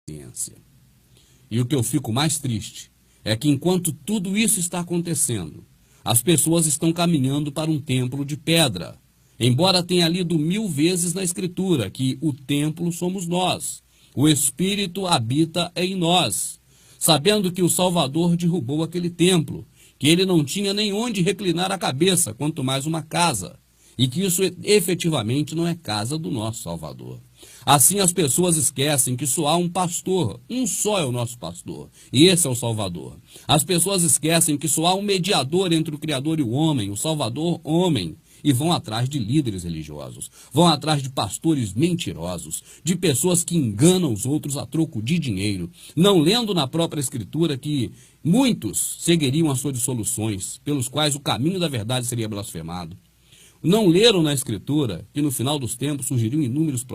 ciência. E o que eu fico mais triste é que enquanto tudo isso está acontecendo, as pessoas estão caminhando para um templo de pedra. Embora tenha lido 1000 vezes na Escritura que o templo somos nós, o Espírito habita em nós, sabendo que o Salvador derrubou aquele templo, que ele não tinha nem onde reclinar a cabeça, quanto mais uma casa, e que isso efetivamente não é casa do nosso Salvador. Assim as pessoas esquecem que só há um pastor, um só é o nosso pastor, e esse é o Salvador. As pessoas esquecem que só há um mediador entre o Criador e o homem, o Salvador homem, e vão atrás de líderes religiosos, vão atrás de pastores mentirosos, de pessoas que enganam os outros a troco de dinheiro, não lendo na própria Escritura que muitos seguiriam as suas dissoluções, pelos quais o caminho da verdade seria blasfemado. Não leram na Escritura que no final dos tempos surgiriam inúmeros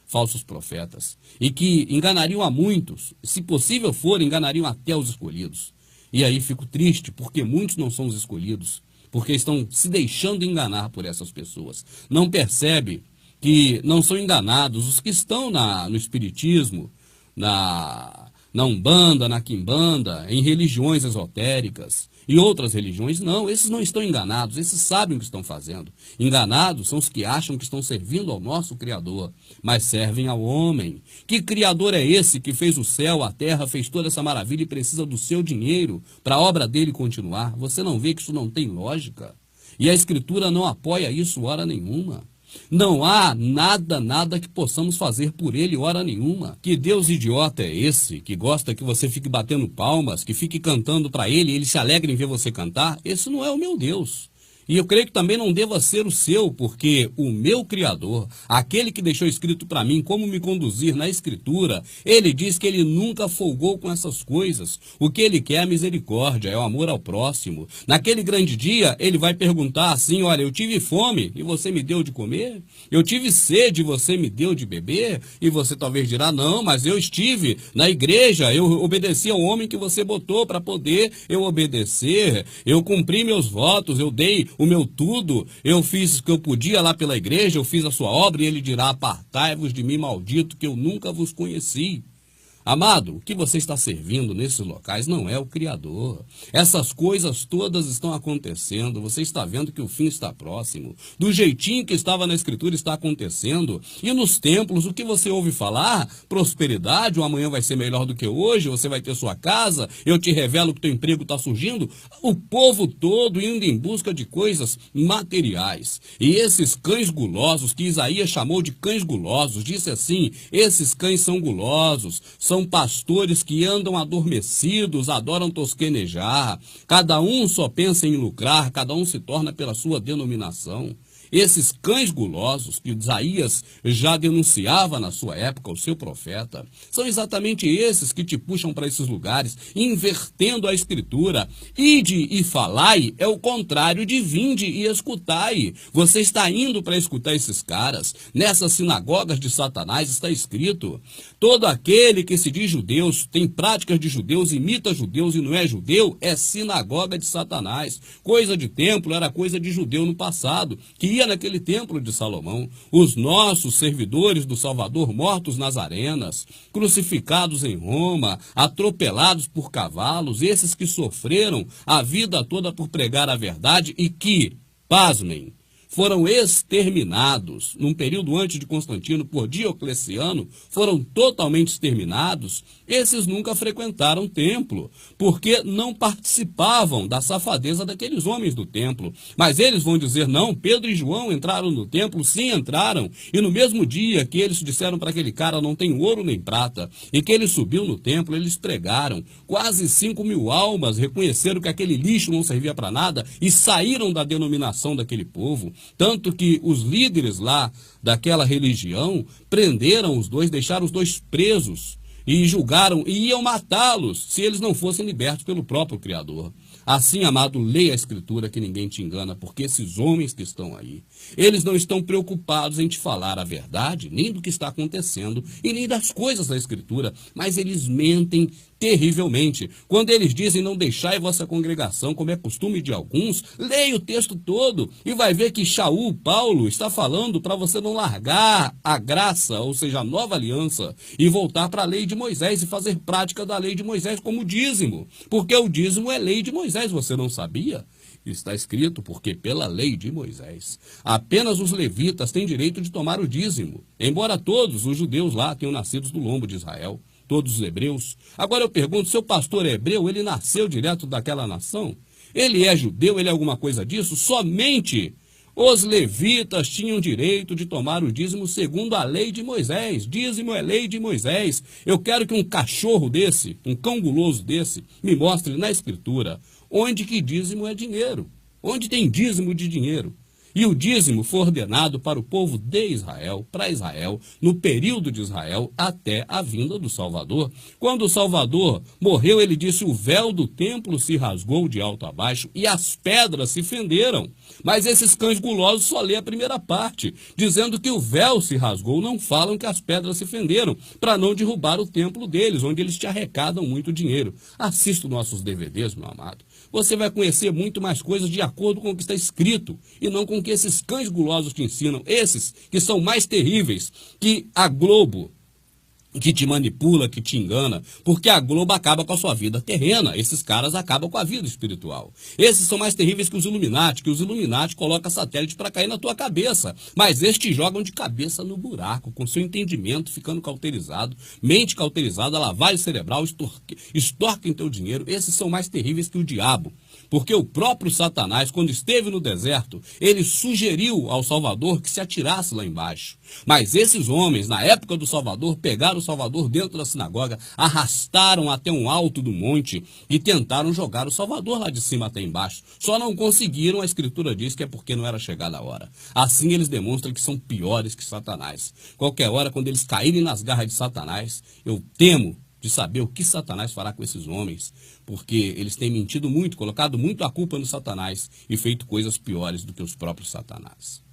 falsos profetas e que enganariam a muitos, se possível for, enganariam até os escolhidos. E aí fico triste porque muitos não são os escolhidos, porque estão se deixando enganar por essas pessoas. Não percebe que não são enganados os que estão no espiritismo, na Umbanda, na Quimbanda, em religiões esotéricas e outras religiões. Não, esses não estão enganados, esses sabem o que estão fazendo. Enganados são os que acham que estão servindo ao nosso Criador, mas servem ao homem. Que Criador é esse que fez o céu, a terra, fez toda essa maravilha e precisa do seu dinheiro para a obra dele continuar? Você não vê que isso não tem lógica? E a Escritura não apoia isso hora nenhuma. Não há nada que possamos fazer por ele hora nenhuma. Que Deus idiota é esse, que gosta que você fique batendo palmas, que fique cantando para ele e ele se alegra em ver você cantar? Esse não é o meu Deus. E eu creio que também não deva ser o seu, porque o meu Criador, aquele que deixou escrito para mim como me conduzir na Escritura, ele diz que ele nunca folgou com essas coisas. O que ele quer é misericórdia, é o amor ao próximo. Naquele grande dia, ele vai perguntar assim: olha, eu tive fome e você me deu de comer? Eu tive sede e você me deu de beber? E você talvez dirá: não, mas eu estive na igreja, eu obedeci ao homem que você botou para poder eu obedecer, eu cumpri meus votos, eu dei o meu tudo, eu fiz o que eu podia lá pela igreja, eu fiz a sua obra, e ele dirá: apartai-vos de mim, maldito, que eu nunca vos conheci. Amado, o que você está servindo nesses locais não é o Criador. Essas coisas todas estão acontecendo, você está vendo que o fim está próximo. Do jeitinho que estava na Escritura está acontecendo. E nos templos, o que você ouve falar? Prosperidade, o amanhã vai ser melhor do que hoje, você vai ter sua casa, eu te revelo que teu emprego está surgindo. O povo todo indo em busca de coisas materiais. E esses cães gulosos, que Isaías chamou de cães gulosos, disse assim: esses cães são gulosos, são pastores que andam adormecidos, adoram tosquenejar, cada um só pensa em lucrar, cada um se torna pela sua denominação. Esses cães gulosos que Isaías já denunciava na sua época, o seu profeta, são exatamente esses que te puxam para esses lugares, invertendo a Escritura. Ide e falai é o contrário de vinde e escutai. Você está indo para escutar esses caras. Nessas sinagogas de Satanás está escrito: todo aquele que se diz judeus, tem práticas de judeus, imita judeus e não é judeu, é sinagoga de Satanás. Coisa de templo era coisa de judeu no passado, que ia naquele templo de Salomão. Os nossos servidores do Salvador mortos nas arenas, crucificados em Roma, atropelados por cavalos, esses que sofreram a vida toda por pregar a verdade e que, pasmem, foram exterminados num período antes de Constantino por Diocleciano, foram totalmente exterminados. Esses nunca frequentaram o templo, porque não participavam da safadeza daqueles homens do templo. Mas eles vão dizer: não, Pedro e João entraram no templo, sim, entraram. E no mesmo dia que eles disseram para aquele cara: não tem ouro nem prata, e que ele subiu no templo, eles pregaram. Quase 5.000 almas reconheceram que aquele lixo não servia para nada e saíram da denominação daquele povo. Tanto que os líderes lá daquela religião prenderam os dois, deixaram os dois presos e julgaram e iam matá-los se eles não fossem libertos pelo próprio Criador. Assim, amado, leia a Escritura que ninguém te engana, porque esses homens que estão aí, eles não estão preocupados em te falar a verdade, nem do que está acontecendo, e nem das coisas da Escritura, mas eles mentem terrivelmente. Quando eles dizem não deixai vossa congregação, como é costume de alguns, leia o texto todo e vai ver que Shaul, Paulo, está falando para você não largar a graça, ou seja, a nova aliança, e voltar para a lei de Moisés e fazer prática da lei de Moisés como dízimo, porque o dízimo é lei de Moisés, você não sabia? Está escrito, porque pela lei de Moisés, apenas os levitas têm direito de tomar o dízimo, embora todos os judeus lá tenham nascido do lombo de Israel, todos os hebreus. Agora eu pergunto, seu pastor é hebreu, ele nasceu direto daquela nação? Ele é judeu, ele é alguma coisa disso? Somente os levitas tinham direito de tomar o dízimo segundo a lei de Moisés. Dízimo é lei de Moisés. Eu quero que um cachorro desse, um cão guloso desse, me mostre na Escritura onde que dízimo é dinheiro. Onde tem dízimo de dinheiro. E o dízimo foi ordenado para o povo de Israel, para Israel, no período de Israel, até a vinda do Salvador. Quando o Salvador morreu, ele disse, o véu do templo se rasgou de alto a baixo e as pedras se fenderam. Mas esses cães gulosos só lê a primeira parte, dizendo que o véu se rasgou, não falam que as pedras se fenderam, para não derrubar o templo deles, onde eles te arrecadam muito dinheiro. Assista os nossos DVDs, meu amado. Você vai conhecer muito mais coisas de acordo com o que está escrito, e não com o que esses cães gulosos te ensinam, esses que são mais terríveis que a Globo, que te manipula, que te engana, porque a Globo acaba com a sua vida terrena, esses caras acabam com a vida espiritual. Esses são mais terríveis que os Illuminati colocam satélite para cair na tua cabeça, mas estes te jogam de cabeça no buraco, com seu entendimento ficando cauterizado, mente cauterizada, lavagem cerebral, extorquem teu dinheiro. Esses são mais terríveis que o diabo, porque o próprio Satanás, quando esteve no deserto, ele sugeriu ao Salvador que se atirasse lá embaixo. Mas esses homens, na época do Salvador, pegaram o Salvador dentro da sinagoga, arrastaram até um alto do monte e tentaram jogar o Salvador lá de cima até embaixo. Só não conseguiram, a Escritura diz que é porque não era chegada a hora. Assim eles demonstram que são piores que Satanás. Qualquer hora, quando eles caírem nas garras de Satanás, eu temo de saber o que Satanás fará com esses homens, porque eles têm mentido muito, colocado muito a culpa no Satanás e feito coisas piores do que os próprios Satanás.